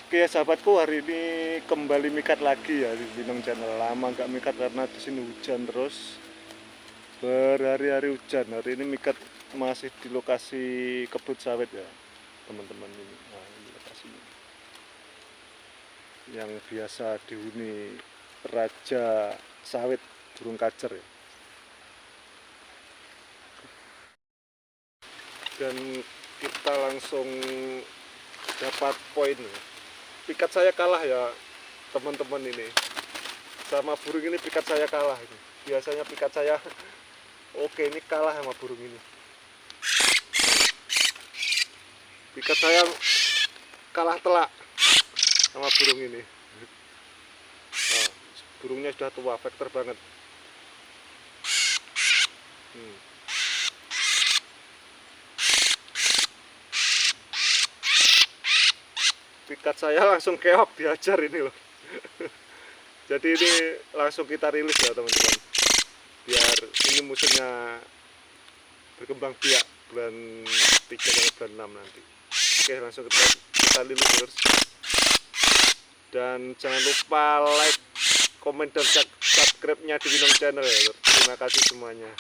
Oke ya sahabatku, hari ini kembali mikat lagi ya di Winong Channel. Lama nggak mikat karena di sini hujan terus, berhari-hari hujan. Hari ini mikat masih di lokasi kebun sawit ya teman-teman ini. Nah, ini lokasinya yang biasa dihuni raja sawit burung kacer ya. Dan kita langsung dapat poin ya. Pikat saya kalah ya teman-teman ini, sama burung ini pikat saya kalah ini. Biasanya pikat saya oke, ini kalah sama burung ini. Pikat saya kalah telak sama burung ini. Nah, burungnya sudah tua, vektor banget. Pikat saya langsung keok diajar ini loh. Jadi ini langsung kita rilis ya teman-teman, biar ini musimnya berkembang biak bulan 3 sampai bulan 6 nanti. Oke, langsung kita rilis terus. Dan jangan lupa like, komen, dan subscribe-nya di Winong Channel ya. Terima kasih semuanya.